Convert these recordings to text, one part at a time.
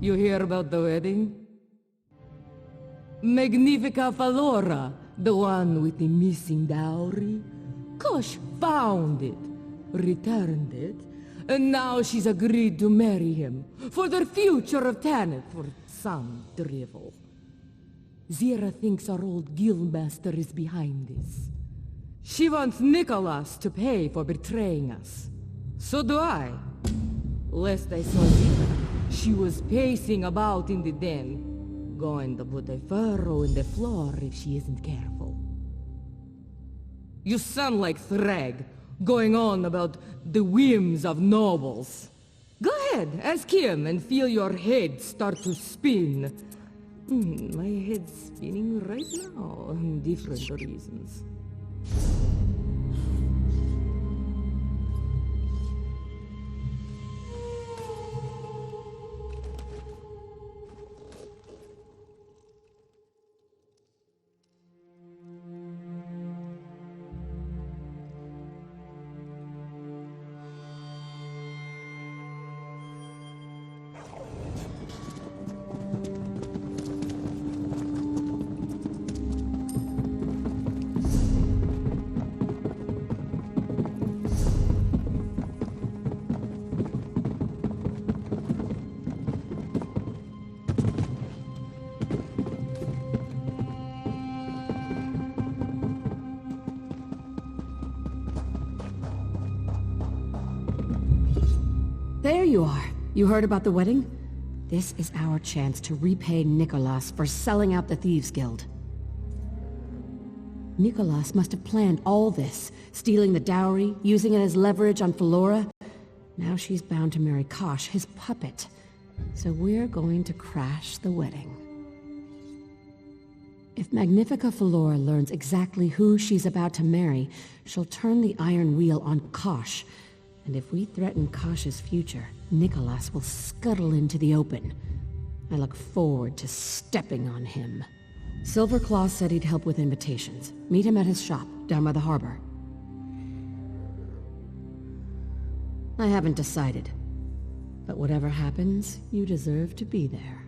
You hear about the wedding? Magnifica Falora, the one with the missing dowry? Kosh found it, returned it, and now she's agreed to marry him for the future of Tanith or some drivel. Zira thinks our old guildmaster is behind this. She wants Nicholas to pay for betraying us. So do I. Last I saw Zira, she was pacing about in the den, going to put a furrow in the floor if she isn't careful. You sound like Thrag, going on about the whims of nobles. Go ahead, ask him and feel your head start to spin. My head's spinning right now, different reasons. There you are. You heard about the wedding? This is our chance to repay Nicholas for selling out the Thieves Guild. Nicholas must have planned all this, stealing the dowry, using it as leverage on Falora. Now she's bound to marry Kosh, his puppet. So we're going to crash the wedding. If Magnifica Falora learns exactly who she's about to marry, she'll turn the iron wheel on Kosh. And if we threaten Kosh's future, Nicholas will scuttle into the open. I look forward to stepping on him. Silverclaw said he'd help with invitations. Meet him at his shop, down by the harbor. I haven't decided. But whatever happens, you deserve to be there.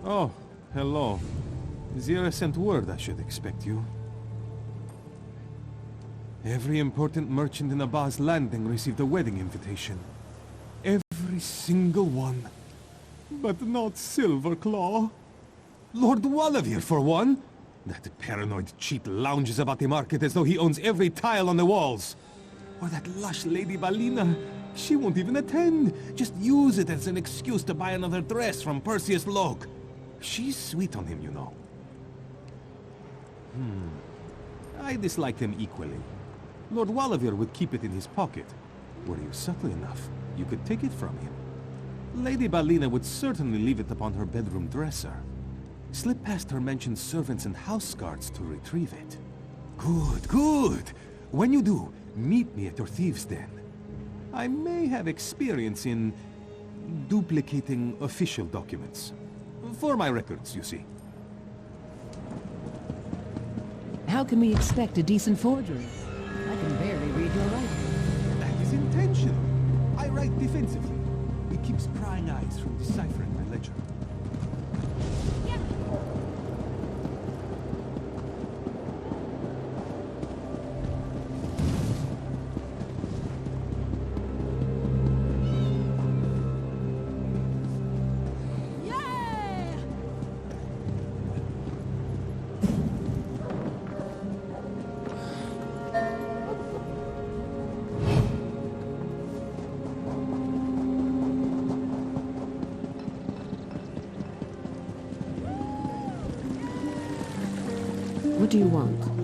Oh, hello. Zira sent word I should expect you. Every important merchant in Abba's landing received a wedding invitation. Every single one. But not Silverclaw. Lord Wallavier, for one. That paranoid cheat lounges about the market as though he owns every tile on the walls. Or that lush Lady Balina. She won't even attend. Just use it as an excuse to buy another dress from Perseus Locke. She's sweet on him, you know. I dislike them equally. Lord Wallavier would keep it in his pocket. Were you subtle enough, you could take it from him. Lady Balina would certainly leave it upon her bedroom dresser. Slip past her mentioned servants and house guards to retrieve it. Good, good! When you do, meet me at your thieves' den. I may have experience in duplicating official documents. For my records, you see. How can we expect a decent forgery? I can barely read your writing. That is intentional. I write defensively. It keeps prying eyes from deciphering my ledger. What do you want?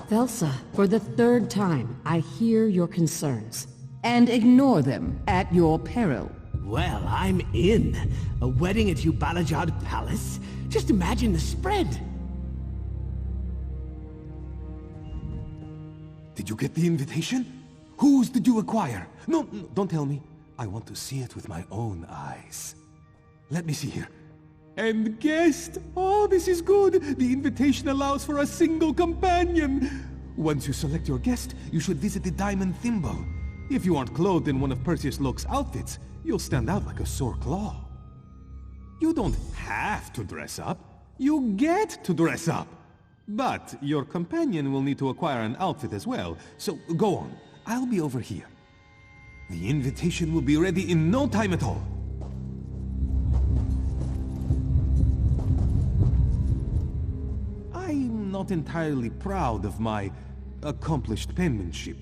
VESA, for the third time, I hear your concerns. And ignore them at your peril. Well, I'm in. A wedding at Ubalajad Palace? Just imagine the spread. Did you get the invitation? Whose did you acquire? No, don't tell me. I want to see it with my own eyes. Let me see here. And guest! Oh, this is good! The invitation allows for a single companion! Once you select your guest, you should visit the Diamond Thimble. If you aren't clothed in one of Perseus Locke's outfits, you'll stand out like a sore claw. You don't have to dress up. You get to dress up. But your companion will need to acquire an outfit as well, so go on. I'll be over here. The invitation will be ready in no time at all. I'm not entirely proud of my accomplished penmanship,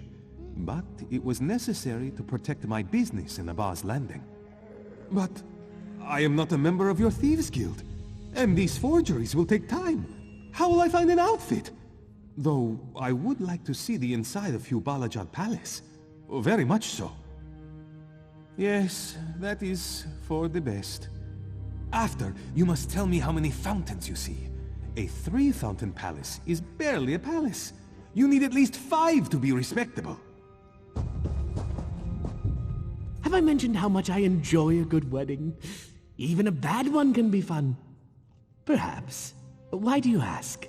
but it was necessary to protect my business in Abba's Landing. But I am not a member of your Thieves Guild, and these forgeries will take time. How will I find an outfit? Though I would like to see the inside of Hugh Balajad Palace. Very much so. Yes, that is for the best. After, you must tell me how many fountains you see. A 3-fountain palace is barely a palace. You need at least 5 to be respectable. Have I mentioned how much I enjoy a good wedding? Even a bad one can be fun. Perhaps. Why do you ask?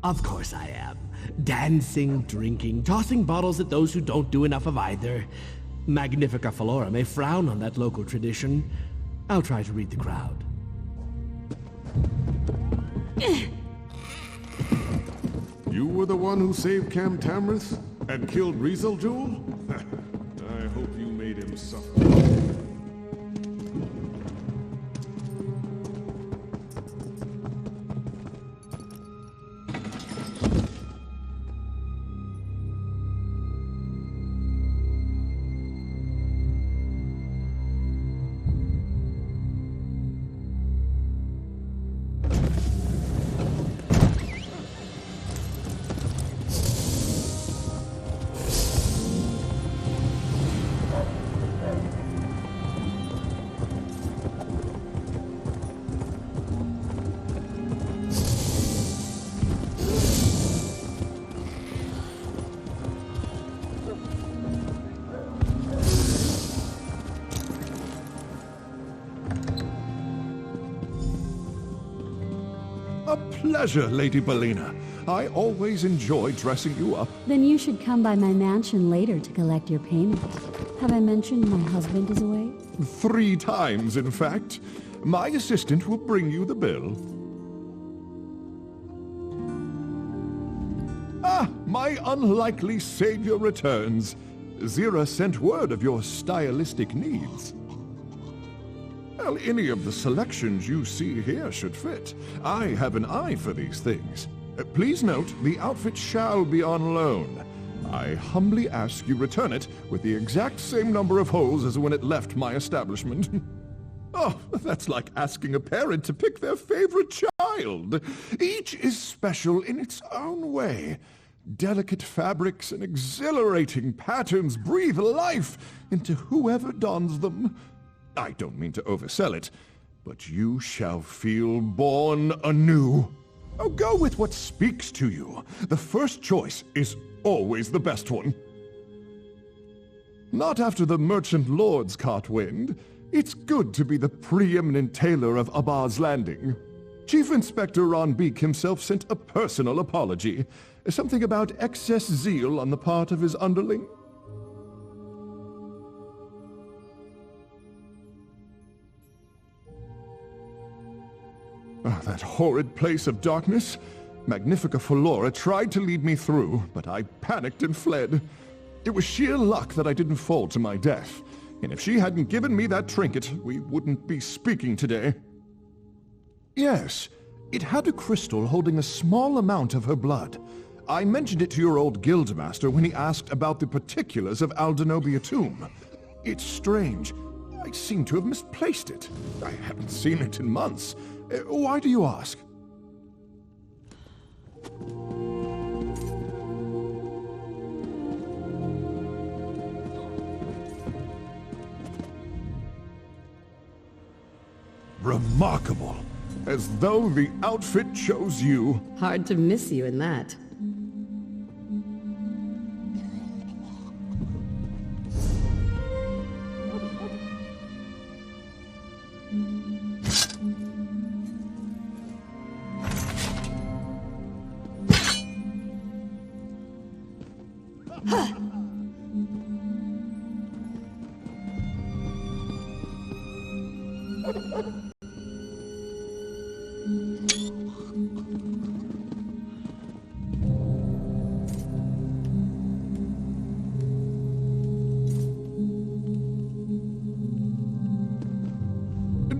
Of course I am. Dancing, drinking, tossing bottles at those who don't do enough of either. Magnifica Flora may frown on that local tradition. I'll try to read the crowd. You were the one who saved Cam Tamrith and killed Rizal-Jul? I hope you made him suffer. A pleasure, Lady Bellina. I always enjoy dressing you up. Then you should come by my mansion later to collect your payment. Have I mentioned my husband is away? 3 times, in fact. My assistant will bring you the bill. Ah, my unlikely savior returns. Zira sent word of your stylistic needs. Well, any of the selections you see here should fit. I have an eye for these things. Please note, the outfit shall be on loan. I humbly ask you return it with the exact same number of holes as when it left my establishment. Oh, that's like asking a parent to pick their favorite child. Each is special in its own way. Delicate fabrics and exhilarating patterns breathe life into whoever dons them. I don't mean to oversell it, but you shall feel born anew. Oh, go with what speaks to you. The first choice is always the best one. Not after the merchant lords caught wind. It's good to be the preeminent tailor of Abba's Landing. Chief Inspector Ron Beek himself sent a personal apology. Something about excess zeal on the part of his underling. Oh, that horrid place of darkness. Magnifica Flora tried to lead me through, but I panicked and fled. It was sheer luck that I didn't fall to my death. And if she hadn't given me that trinket, we wouldn't be speaking today. Yes, it had a crystal holding a small amount of her blood. I mentioned it to your old guildmaster when he asked about the particulars of Aldenobia tomb. It's strange. I seem to have misplaced it. I haven't seen it in months. Why do you ask? Remarkable. As though the outfit chose you. Hard to miss you in that.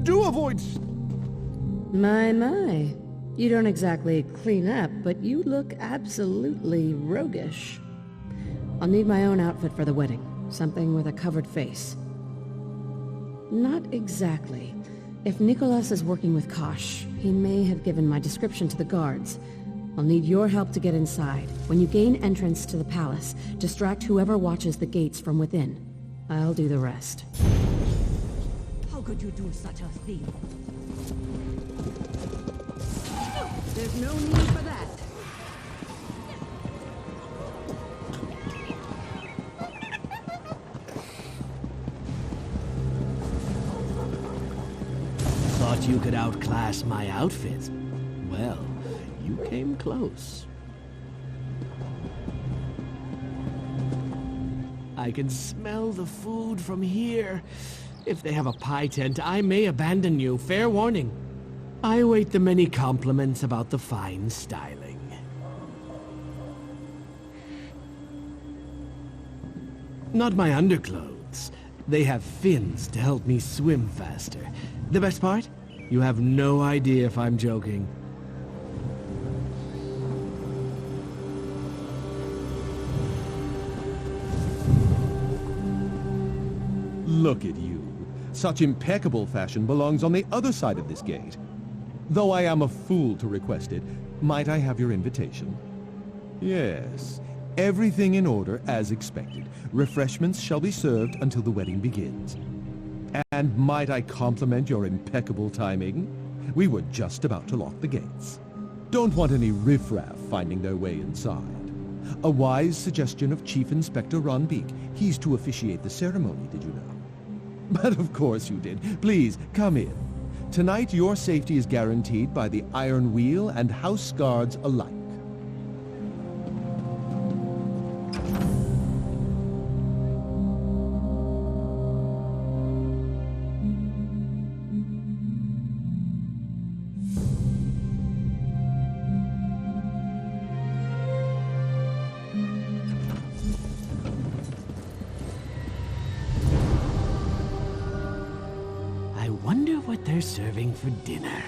Do avoid... My. You don't exactly clean up, but you look absolutely roguish. I'll need my own outfit for the wedding. Something with a covered face. Not exactly. If Nicholas is working with Kosh, he may have given my description to the guards. I'll need your help to get inside. When you gain entrance to the palace, distract whoever watches the gates from within. I'll do the rest. How could you do such a thing? There's no need for that. Thought you could outclass my outfit. Well, you came close. I can smell the food from here. If they have a pie tent, I may abandon you. Fair warning. I await the many compliments about the fine styling. Not my underclothes. They have fins to help me swim faster. The best part? You have no idea if I'm joking. Look at you. Such impeccable fashion belongs on the other side of this gate. Though I am a fool to request it, might I have your invitation? Yes, everything in order as expected. Refreshments shall be served until the wedding begins. And might I compliment your impeccable timing? We were just about to lock the gates. Don't want any riffraff finding their way inside. A wise suggestion of Chief Inspector Ron Beek. He's to officiate the ceremony, did you know? But of course you did. Please, come in. Tonight your safety is guaranteed by the Iron Wheel and house guards alike. They're serving for dinner.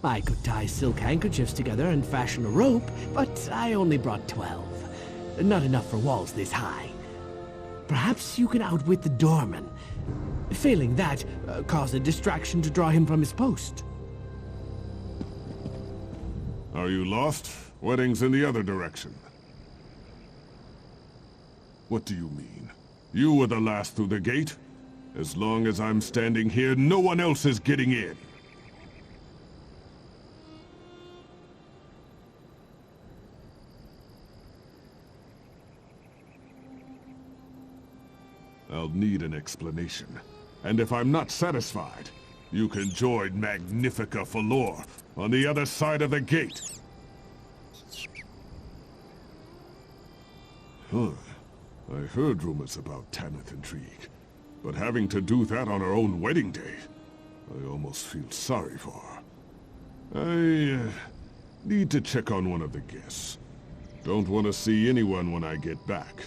I could tie silk handkerchiefs together and fashion a rope, but I only brought 12. Not enough for walls this high. Perhaps you can outwit the doorman. Failing that, cause a distraction to draw him from his post. Are you lost? Wedding's in the other direction. What do you mean? You were the last through the gate? As long as I'm standing here, no one else is getting in. I'll need an explanation. And if I'm not satisfied, you can join Magnifica Falor on the other side of the gate. Huh. I heard rumors about Tamith intrigue. But having to do that on her own wedding day, I almost feel sorry for her. I need to check on one of the guests. Don't want to see anyone when I get back.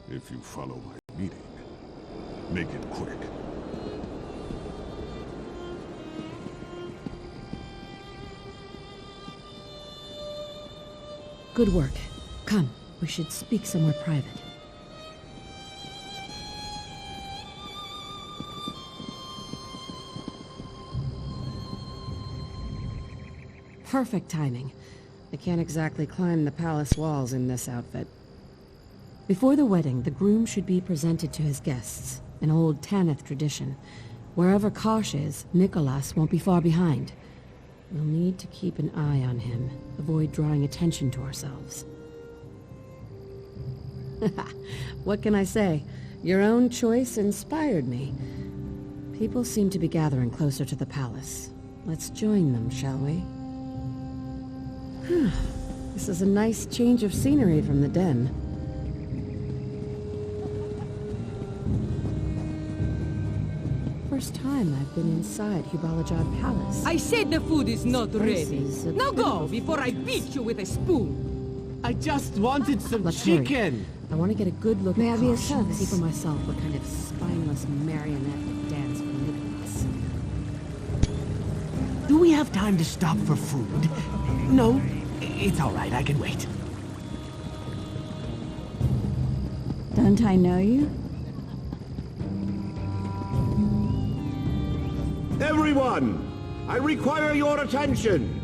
If you follow my meeting, make it quick. Good work. Come, we should speak somewhere private. Perfect timing. I can't exactly climb the palace walls in this outfit. Before the wedding, the groom should be presented to his guests, an old Tanith tradition. Wherever Kosh is, Nicholas won't be far behind. We'll need to keep an eye on him, avoid drawing attention to ourselves. What can I say? Your own choice inspired me. People seem to be gathering closer to the palace. Let's join them, shall we? This is a nice change of scenery from the den. first time I've been inside Hubalajad Palace. I said the food is not ready. is a Now go, beautiful before I beat you with a spoon. I just wanted some Let's hurry. chicken. I want to get a good look May at I be of Kosh and see service? for myself what kind of spineless marionette would dance for Nicholas. Do we have time to stop for food? No, it's all right. I can wait. Don't I know you? Everyone! I require your attention!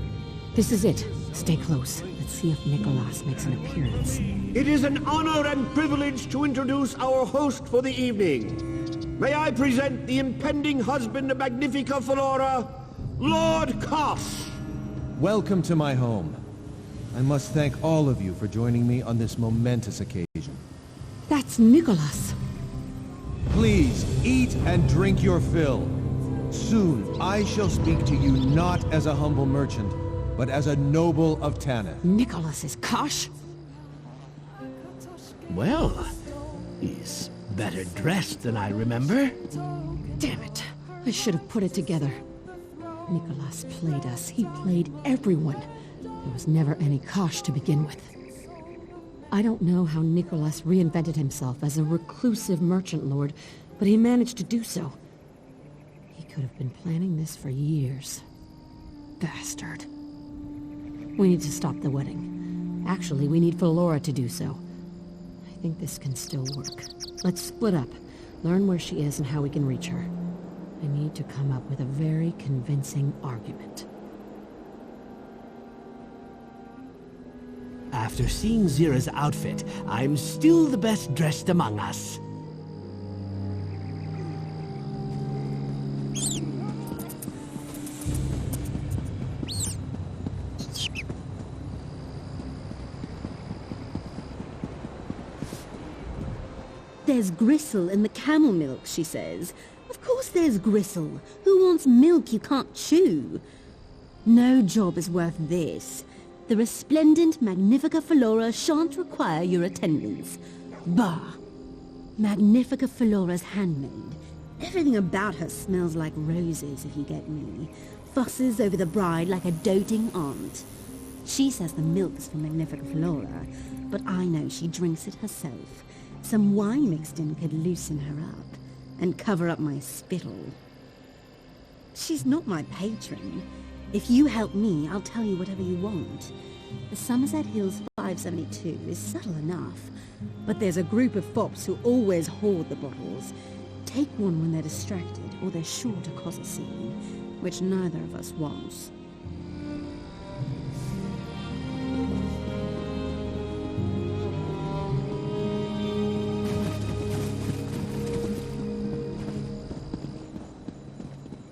This is it. Stay close. Let's see if Nicholas makes an appearance. It is an honor and privilege to introduce our host for the evening. May I present the impending husband of Magnifica Flora, Lord Kosh! Welcome to my home. I must thank all of you for joining me on this momentous occasion. That's Nicholas. Please, eat and drink your fill. Soon, I shall speak to you not as a humble merchant, but as a noble of Tanith. Nicholas is Kosh? Well, he's better dressed than I remember. Damn it. I should have put it together. Nicholas played us. He played everyone. There was never any Kosh to begin with. I don't know how Nicholas reinvented himself as a reclusive merchant lord, but he managed to do so. He could have been planning this for years. Bastard. We need to stop the wedding. Actually, we need Flora to do so. I think this can still work. Let's split up, learn where she is and how we can reach her. I need to come up with a very convincing argument. After seeing Zira's outfit, I'm still the best dressed among us. There's gristle in the camel milk, she says. Of course there's gristle. Who wants milk you can't chew? No job is worth this. The resplendent Magnifica Flora shan't require your attendance. Bah! Magnifica Flora's handmaid. Everything about her smells like roses, if you get me. Fusses over the bride like a doting aunt. She says the milk's from Magnifica Flora, but I know she drinks it herself. Some wine mixed in could loosen her up and cover up my spittle. She's not my patron. If you help me, I'll tell you whatever you want. The Somerset Hills 572 is subtle enough, but there's a group of fops who always hoard the bottles. Take one when they're distracted, or they're sure to cause a scene, which neither of us wants.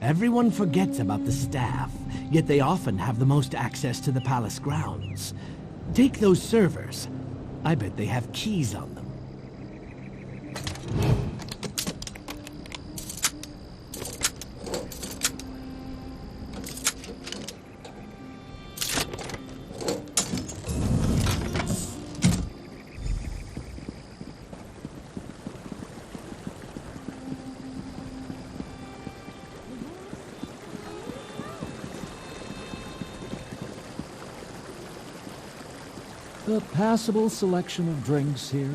Everyone forgets about the staff, yet they often have the most access to the palace grounds. Take those servers. I bet they have keys on them. A passable selection of drinks here.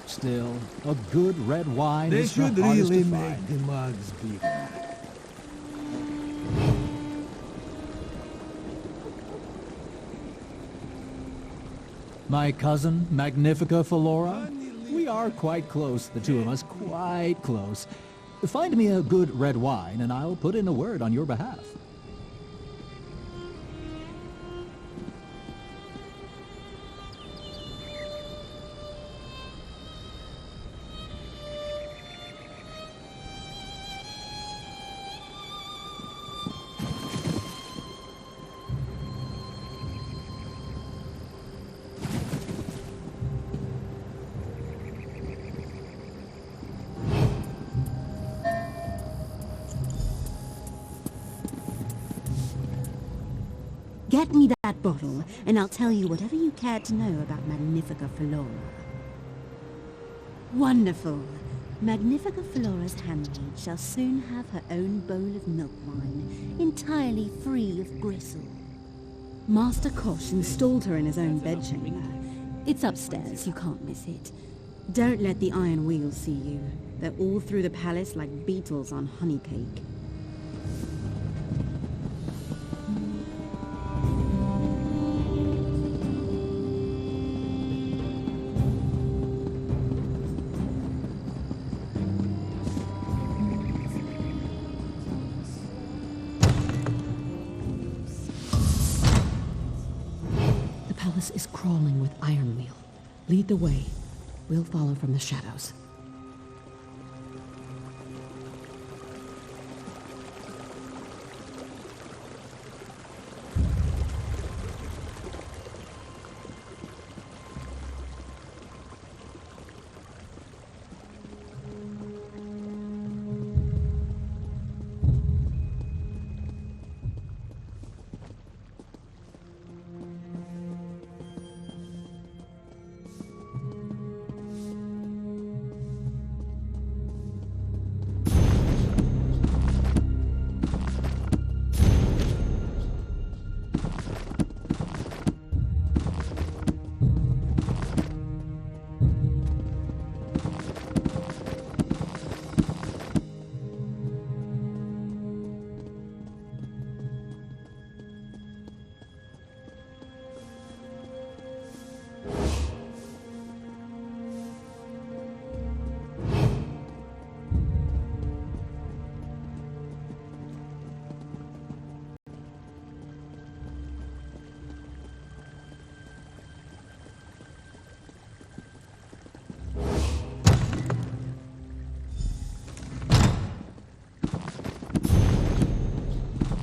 Still, a good red wine They is the should hardest really to make find. the mugs bigger. My cousin, Magnifica Flora? We are quite close, the two of us, quite close. Find me a good red wine, and I'll put in a word on your behalf. Get me that bottle, and I'll tell you whatever you care to know about Magnifica Flora. Wonderful. Magnifica Flora's handmaid shall soon have her own bowl of milk wine, entirely free of gristle. Master Kosh installed her in his own bedchamber. It's upstairs, you can't miss it. Don't let the iron wheels see you. They're all through the palace like beetles on honey cake. The palace is crawling with iron wheel. Lead the way. We'll follow from the shadows.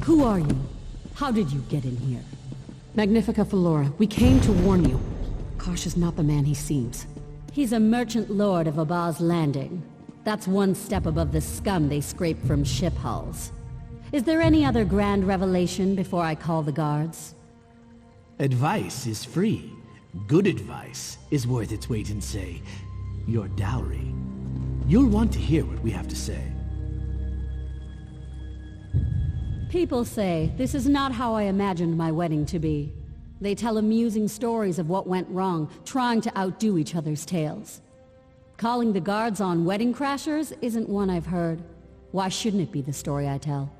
Who are you? How did you get in here? Magnifica Flora, we came to warn you. Kosh is not the man he seems. He's a merchant lord of Abba's Landing. That's one step above the scum they scrape from ship hulls. Is there any other grand revelation before I call the guards? Advice is free. Good advice is worth its weight in, say, your dowry. You'll want to hear what we have to say. People say this is not how I imagined my wedding to be. They tell amusing stories of what went wrong, trying to outdo each other's tales. Calling the guards on wedding crashers isn't one I've heard. Why shouldn't it be the story I tell?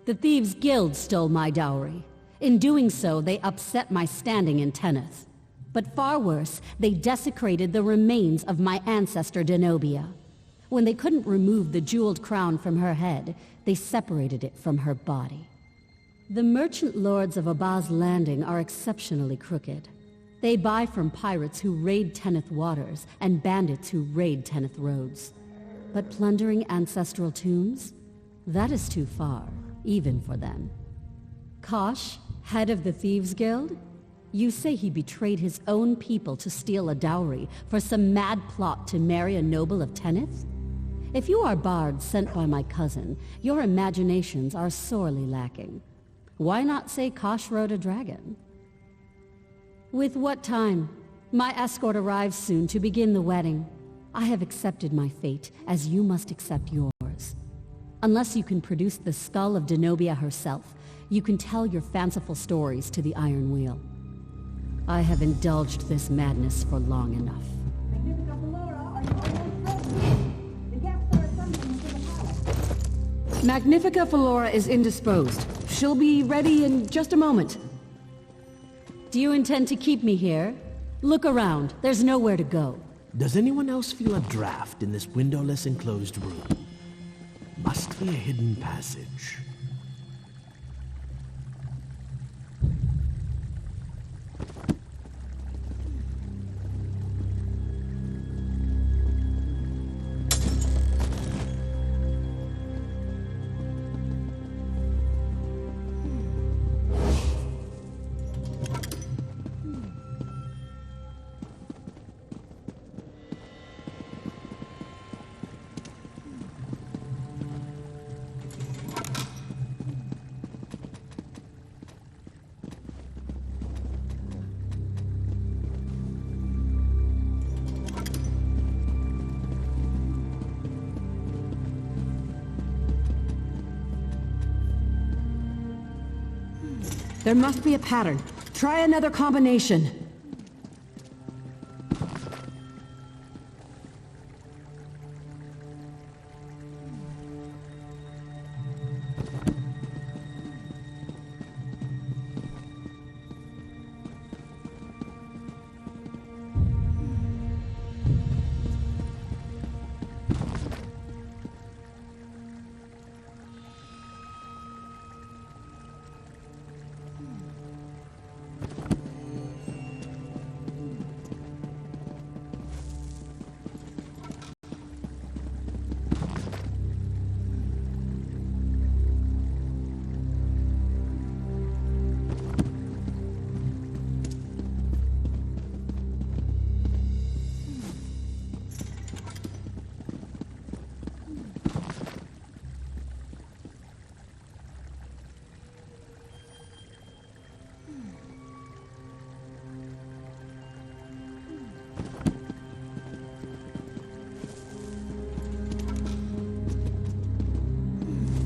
The Thieves Guild stole my dowry. In doing so, they upset my standing in Tenneth. But far worse, they desecrated the remains of my ancestor Denobia. When they couldn't remove the jeweled crown from her head, they separated it from her body. The merchant lords of Abba's Landing are exceptionally crooked. They buy from pirates who raid Tenneth waters and bandits who raid Tenneth roads. But plundering ancestral tombs? That is too far, even for them. Kosh, head of the Thieves Guild? You say he betrayed his own people to steal a dowry for some mad plot to marry a noble of Tenneth? If you are bards sent by my cousin, your imaginations are sorely lacking. Why not say Kosh rode a dragon? With what time? My escort arrives soon to begin the wedding. I have accepted my fate, as you must accept yours. Unless you can produce the skull of Denobia herself, you can tell your fanciful stories to the Iron Wheel. I have indulged this madness for long enough. Magnifica Flora is indisposed. She'll be ready in just a moment. Do you intend to keep me here? Look around. There's nowhere to go. Does anyone else feel a draft in this windowless enclosed room? Must be a hidden passage. There must be a pattern. Try another combination.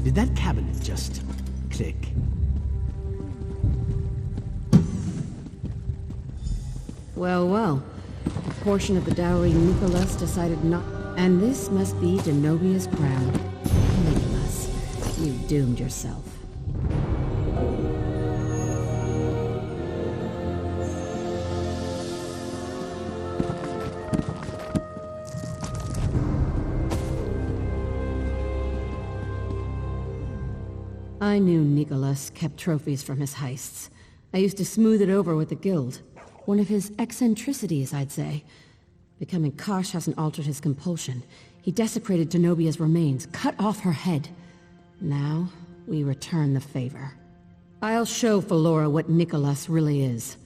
Did that cabinet just click? Well, well. A portion of the dowry Nicholas decided not... And this must be Denobia's crown. Nicholas, you've doomed yourself. I knew Nicholas kept trophies from his heists. I used to smooth it over with the guild. One of his eccentricities, I'd say. Becoming Kosh hasn't altered his compulsion. He desecrated Denobia's remains, cut off her head. Now, we return the favor. I'll show Felora what Nicholas really is.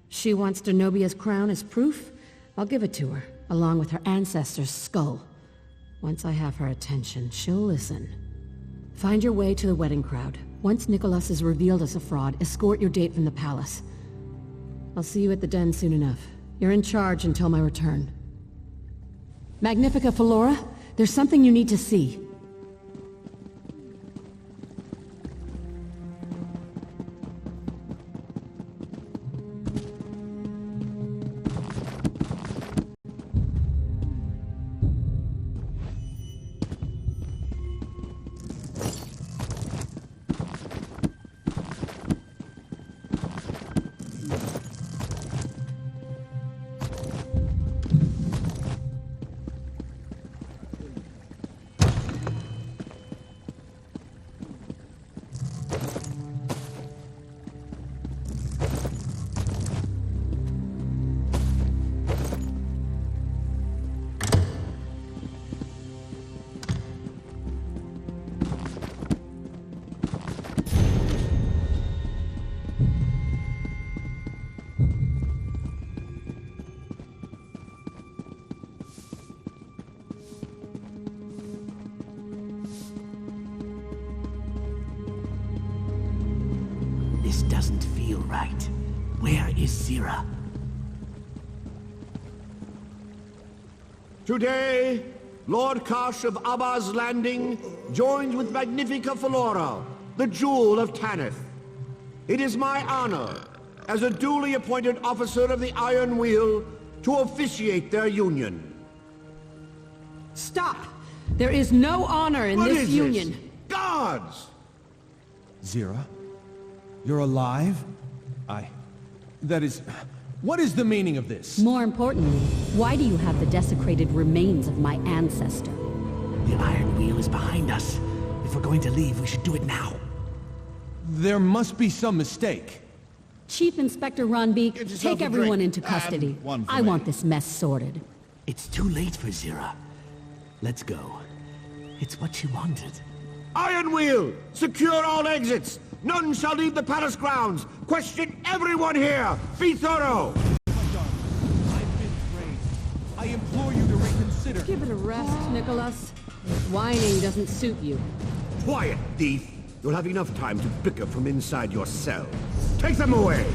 She wants Denobia's crown as proof. I'll give it to her, along with her ancestor's skull. Once I have her attention, she'll listen. Find your way to the wedding crowd. Once Nicholas is revealed as a fraud, escort your date from the palace. I'll see you at the den soon enough. You're in charge until my return. Magnifica Felora, there's something you need to see. This doesn't feel right. Where is Zira? Today, Lord Kosh of Abba's Landing joins with Magnifica Felora, the Jewel of Tanith. It is my honor, as a duly appointed officer of the Iron Wheel, to officiate their union. Stop! There is no honor in What this is union. this? Guards! Zira? You're alive? That is... What is the meaning of this? More importantly, why do you have the desecrated remains of my ancestor? The Iron Wheel is behind us. If we're going to leave, we should do it now. There must be some mistake. Chief Inspector Ronbeek, take everyone into custody. I want this mess sorted. It's too late for Zira. Let's go. It's what she wanted. Iron Wheel! Secure all exits! None shall leave the palace grounds! Question everyone here! Be thorough! I've been trained. I implore you to reconsider. Give it a rest, Nicholas. Whining doesn't suit you. Quiet, thief! You'll have enough time to bicker from inside your cell. Take them away!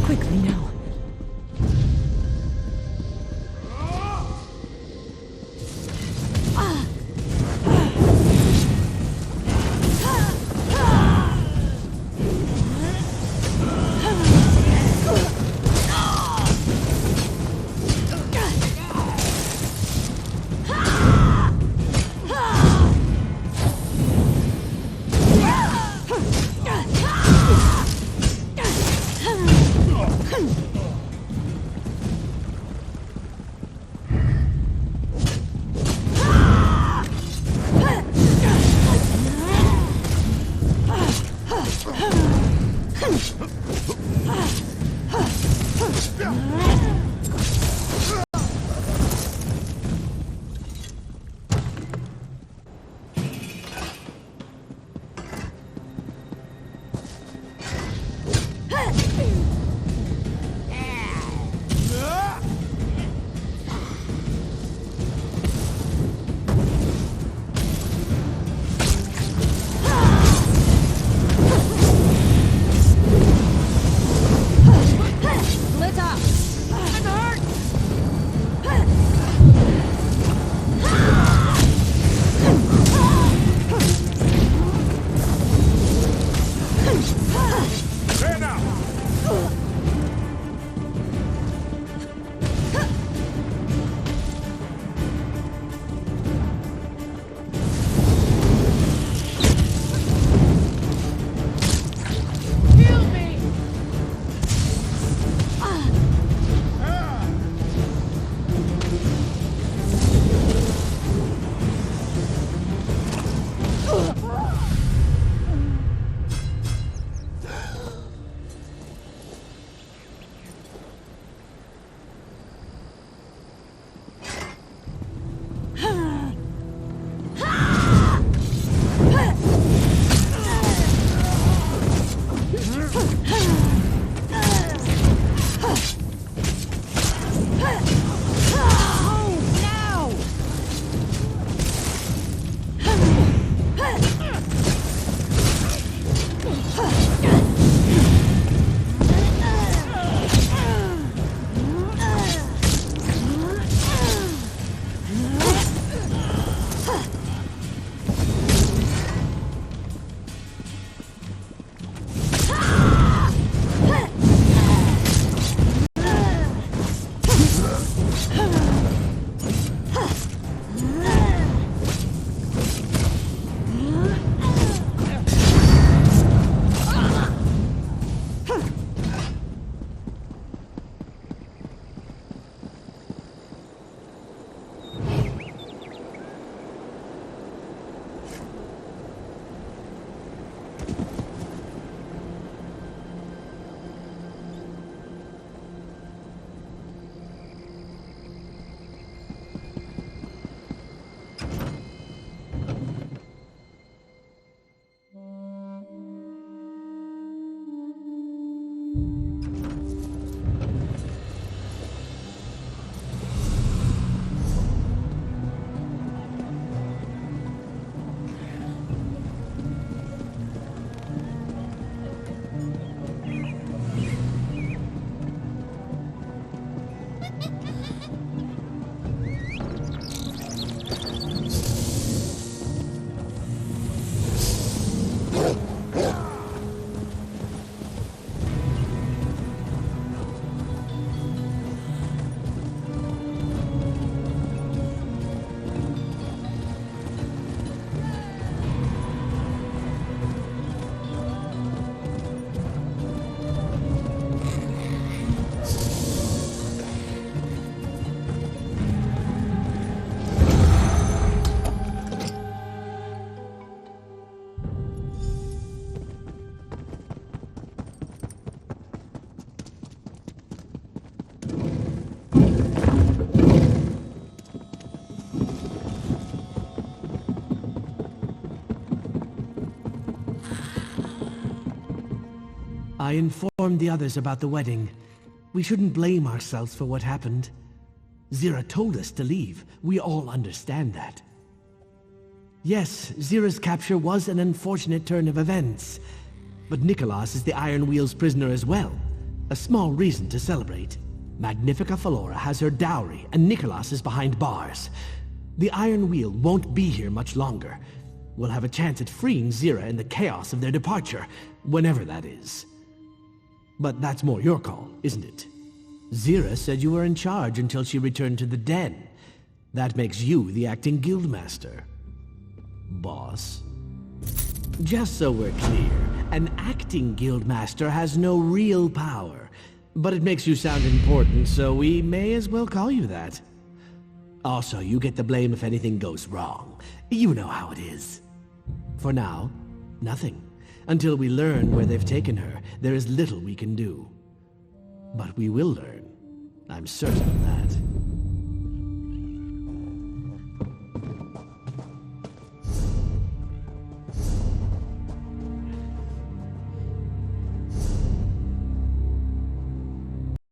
Quickly now. Come I informed the others about the wedding. We shouldn't blame ourselves for what happened. Zira told us to leave. We all understand that. Yes, Zira's capture was an unfortunate turn of events. But Nicholas is the Iron Wheel's prisoner as well. A small reason to celebrate. Magnifica Flora has her dowry, and Nicholas is behind bars. The Iron Wheel won't be here much longer. We'll have a chance at freeing Zira in the chaos of their departure, whenever that is. But that's more your call, isn't it? Zira said you were in charge until she returned to the den. That makes you the acting guildmaster. Boss. Just so we're clear, an acting guildmaster has no real power. But it makes you sound important, so we may as well call you that. Also, you get the blame if anything goes wrong. You know how it is. For now, nothing. Until we learn where they've taken her, there is little we can do. But we will learn. I'm certain of that.